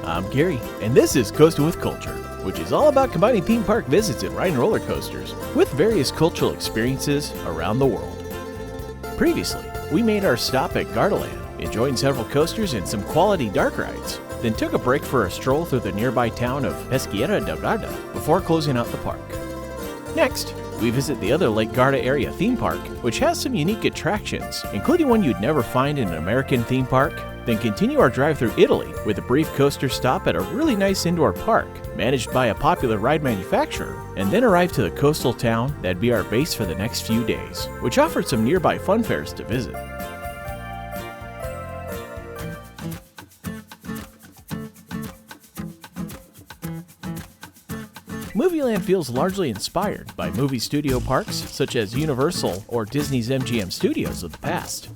I'm Gary, and this is Coasting with Culture, which is all about combining theme park visits and riding roller coasters with various cultural experiences around the world. Previously, we made our stop at Gardaland, enjoying several coasters and some quality dark rides, then took a break for a stroll through the nearby town of Peschiera del Garda before closing out the park. Next, we visit the other Lake Garda area theme park, which has some unique attractions, including one you'd never find in an American theme park, then continue our drive through Italy with a brief coaster stop at a really nice indoor park, managed by a popular ride manufacturer, and then arrive to the coastal town that'd be our base for the next few days, which offered some nearby Funfairs to visit. Movieland feels largely inspired by movie studio parks such as Universal or Disney's MGM Studios of the past.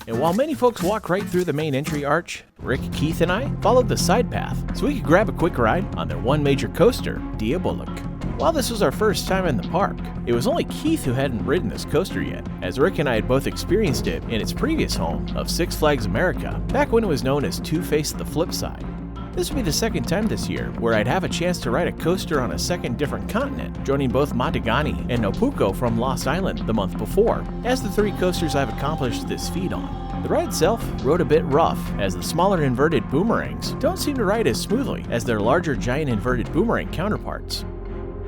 And while many folks walk right through the main entry arch, Rick, Keith, and I followed the side path so we could grab a quick ride on their one major coaster, Bologna. While this was our first time in the park, it was only Keith who hadn't ridden this coaster yet, as Rick and I had both experienced it in its previous home of Six Flags America, back when it was known as Two-Face the Flip Side. This would be the second time this year where I'd have a chance to ride a coaster on a second different continent, joining both Matigani and Nopuco from Lost Island the month before, as the three coasters I've accomplished this feat on. The ride itself rode a bit rough, as the smaller inverted boomerangs don't seem to ride as smoothly as their larger giant inverted boomerang counterparts.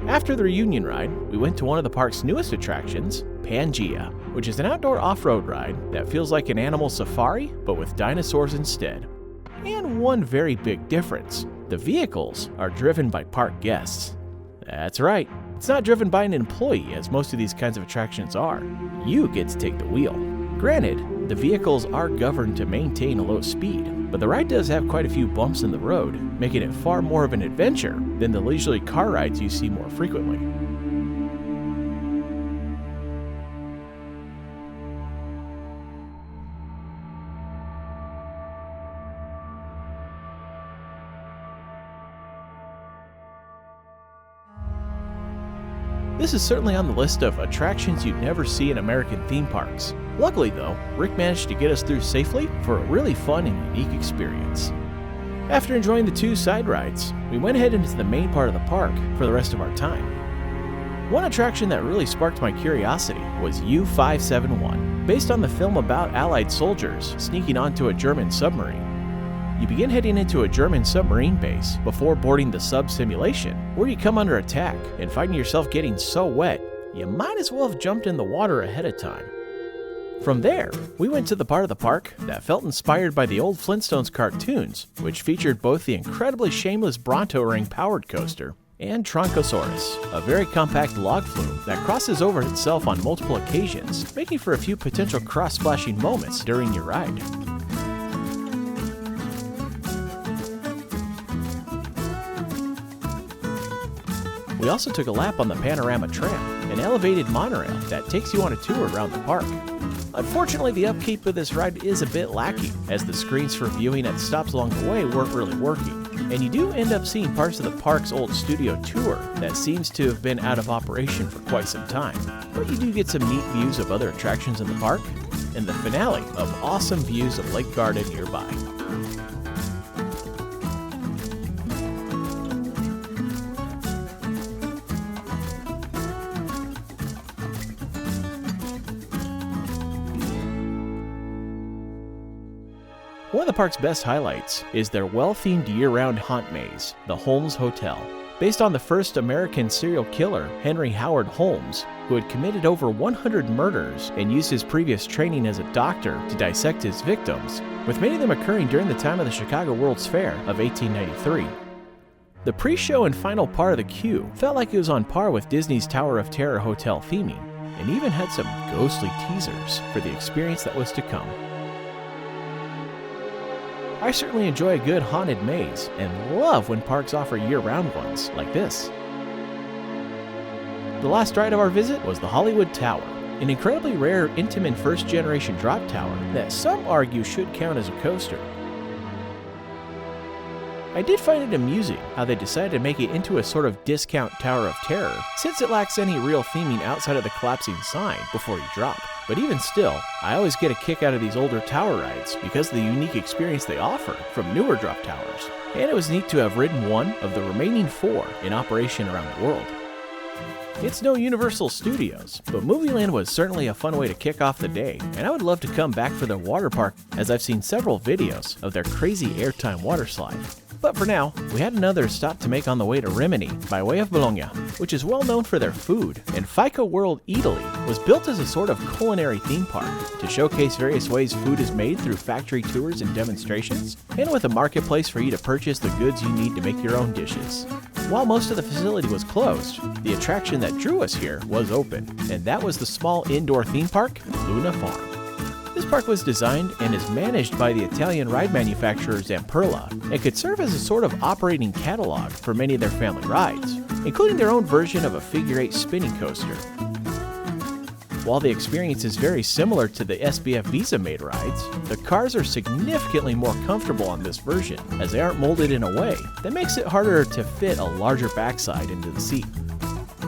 After the reunion ride, we went to one of the park's newest attractions, Pangea, which is an outdoor off-road ride that feels like an animal safari, but with dinosaurs instead. And one very big difference, the vehicles are driven by park guests. That's right, it's not driven by an employee as most of these kinds of attractions are. You get to take the wheel. Granted, the vehicles are governed to maintain a low speed, but the ride does have quite a few bumps in the road, making it far more of an adventure than the leisurely car rides you see more frequently. This is certainly on the list of attractions you'd never see in American theme parks. Luckily though, Rick managed to get us through safely for a really fun and unique experience. After enjoying the two side rides, we went ahead into the main part of the park for the rest of our time. One attraction that really sparked my curiosity was U-571, based on the film about Allied soldiers sneaking onto a German submarine. You begin heading into a German submarine base before boarding the sub simulation, where you come under attack and finding yourself getting so wet, you might as well have jumped in the water ahead of time. From there, we went to the part of the park that felt inspired by the old Flintstones cartoons, which featured both the incredibly shameless Bronto Ring powered coaster and Troncosaurus, a very compact log flume that crosses over itself on multiple occasions, making for a few potential cross-splashing moments during your ride. We also took a lap on the Panorama Tram, an elevated monorail that takes you on a tour around the park. Unfortunately, the upkeep of this ride is a bit lacking, as the screens for viewing at stops along the way weren't really working, and you do end up seeing parts of the park's old studio tour that seems to have been out of operation for quite some time. But you do get some neat views of other attractions in the park, and the finale of awesome views of Lake Garda nearby. One of the park's best highlights is their well-themed year-round haunt maze, the Holmes Hotel. Based on the first American serial killer, Henry Howard Holmes, who had committed over 100 murders and used his previous training as a doctor to dissect his victims, with many of them occurring during the time of the Chicago World's Fair of 1893. The pre-show and final part of the queue felt like it was on par with Disney's Tower of Terror hotel theming, and even had some ghostly teasers for the experience that was to come. I certainly enjoy a good haunted maze and love when parks offer year-round ones like this. The last ride of our visit was the Hollywood Tower, an incredibly rare Intamin first-generation drop tower that some argue should count as a coaster. I did find it amusing how they decided to make it into a sort of discount Tower of Terror, since it lacks any real theming outside of the collapsing sign before you drop. But even still, I always get a kick out of these older tower rides because of the unique experience they offer from newer drop towers. And it was neat to have ridden one of the remaining 4 in operation around the world. It's no Universal Studios, but Movieland was certainly a fun way to kick off the day, and I would love to come back for their water park as I've seen several videos of their crazy airtime water slide. But for now, we had another stop to make on the way to Rimini by way of Bologna, which is well known for their food, and FICO World Italy was built as a sort of culinary theme park to showcase various ways food is made through factory tours and demonstrations, and with a marketplace for you to purchase the goods you need to make your own dishes. While most of the facility was closed, the attraction that drew us here was open, and that was the small indoor theme park, Luna Farm. This park was designed and is managed by the Italian ride manufacturer Zamperla and could serve as a sort of operating catalog for many of their family rides, including their own version of a figure-8 spinning coaster. While the experience is very similar to the SBF Visa-made rides, the cars are significantly more comfortable on this version, as they aren't molded in a way that makes it harder to fit a larger backside into the seat.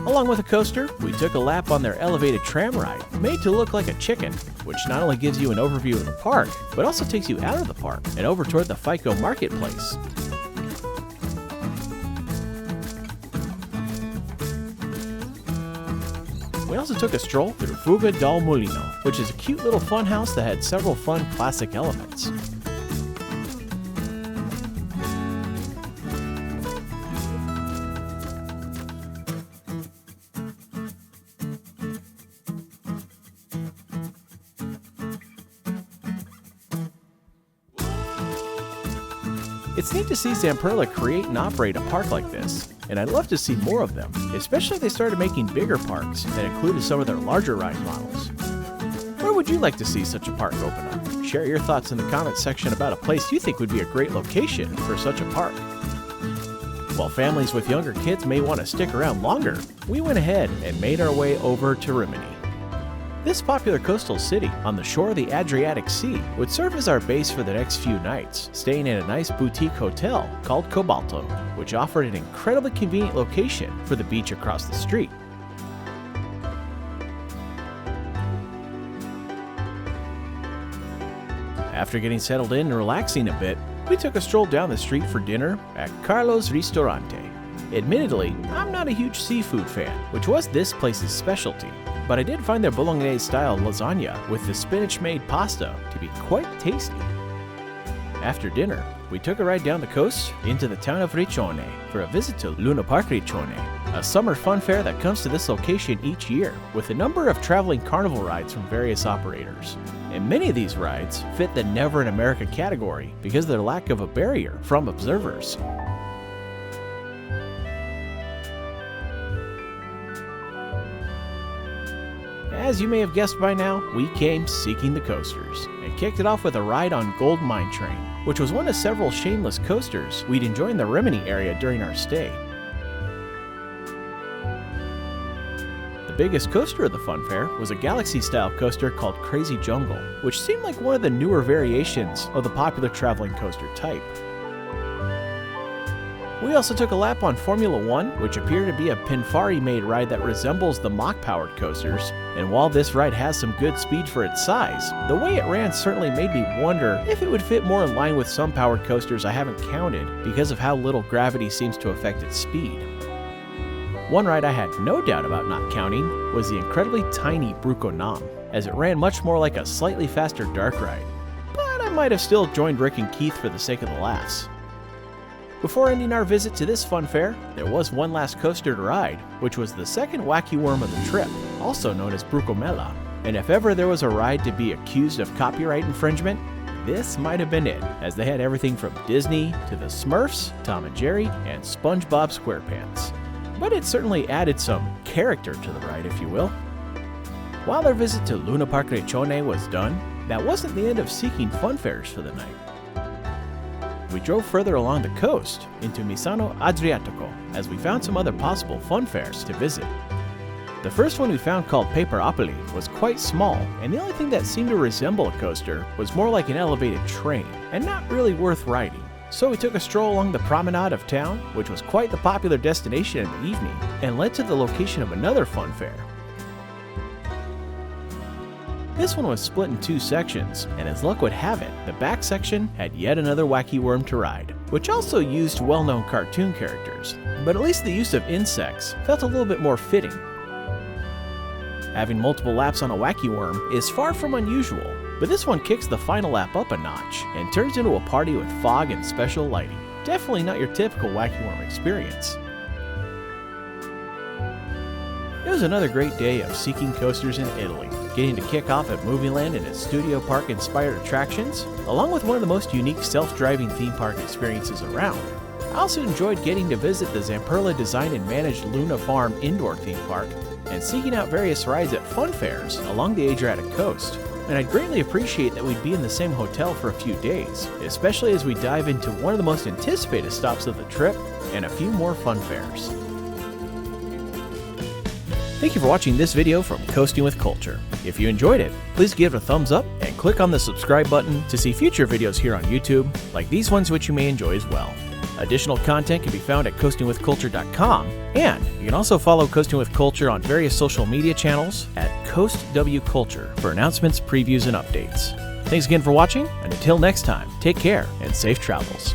Along with the coaster, we took a lap on their elevated tram ride, made to look like a chicken, which not only gives you an overview of the park, but also takes you out of the park and over toward the FICO marketplace. We also took a stroll through Fuga dal Mulino, which is a cute little funhouse that had several fun classic elements. It's neat to see Zamperla create and operate a park like this, and I'd love to see more of them, especially if they started making bigger parks that included some of their larger ride models. Where would you like to see such a park open up? Share your thoughts in the comments section about a place you think would be a great location for such a park. While families with younger kids may want to stick around longer, we went ahead and made our way over to Rimini. This popular coastal city on the shore of the Adriatic Sea would serve as our base for the next few nights, staying in a nice boutique hotel called Cobalto, which offered an incredibly convenient location for the beach across the street. After getting settled in and relaxing a bit, we took a stroll down the street for dinner at Carlo's Ristorante. Admittedly, I'm not a huge seafood fan, which was this place's specialty, but I did find their Bolognese-style lasagna with the spinach-made pasta to be quite tasty. After dinner, we took a ride down the coast into the town of Riccione for a visit to Luna Park Riccione, a summer fun fair that comes to this location each year with a number of traveling carnival rides from various operators. And many of these rides fit the Never in America category because of their lack of a barrier from observers. As you may have guessed by now, we came seeking the coasters, and kicked it off with a ride on Gold Mine Train, which was one of several shameless coasters we'd enjoy in the Rimini area during our stay. The biggest coaster of the fun fair was a Galaxy-style coaster called Crazy Jungle, which seemed like one of the newer variations of the popular traveling coaster type. We also took a lap on Formula One, which appeared to be a Pinfari-made ride that resembles the Mach-powered coasters, and while this ride has some good speed for its size, the way it ran certainly made me wonder if it would fit more in line with some powered coasters I haven't counted because of how little gravity seems to affect its speed. One ride I had no doubt about not counting was the incredibly tiny Bruco Nam, as it ran much more like a slightly faster dark ride, but I might have still joined Rick and Keith for the sake of the laughs. Before ending our visit to this fun fair, there was one last coaster to ride, which was the second wacky worm of the trip, also known as Brucomella. And if ever there was a ride to be accused of copyright infringement, this might have been it, as they had everything from Disney to the Smurfs, Tom and Jerry, and SpongeBob SquarePants. But it certainly added some character to the ride, if you will. While our visit to Luna Park Riccione was done, that wasn't the end of seeking fun fairs for the night. We drove further along the coast into Misano Adriatico as we found some other possible fun fairs to visit. The first one we found, called Paperopoli, was quite small, and the only thing that seemed to resemble a coaster was more like an elevated train, and not really worth riding. So we took a stroll along the promenade of town, which was quite the popular destination in the evening, and led to the location of another fun fair. This one was split in 2 sections, and as luck would have it, the back section had yet another wacky worm to ride, which also used well-known cartoon characters, but at least the use of insects felt a little bit more fitting. Having multiple laps on a wacky worm is far from unusual, but this one kicks the final lap up a notch and turns into a party with fog and special lighting. Definitely not your typical wacky worm experience. It was another great day of seeking coasters in Italy, getting to kick off at Movieland and its studio park inspired attractions, along with one of the most unique self-driving theme park experiences around. I also enjoyed getting to visit the Zamperla designed and managed Luna Farm indoor theme park and seeking out various rides at Funfairs along the Adriatic coast. And I'd greatly appreciate that we'd be in the same hotel for a few days, especially as we dive into one of the most anticipated stops of the trip and a few more Funfairs. Thank you for watching this video from Coasting with Culture. If you enjoyed it, please give it a thumbs up and click on the subscribe button to see future videos here on YouTube, like these ones which you may enjoy as well. Additional content can be found at coastingwithculture.com, and you can also follow Coasting with Culture on various social media channels at CoastWCulture for announcements, previews, and updates. Thanks again for watching, and until next time, take care and safe travels.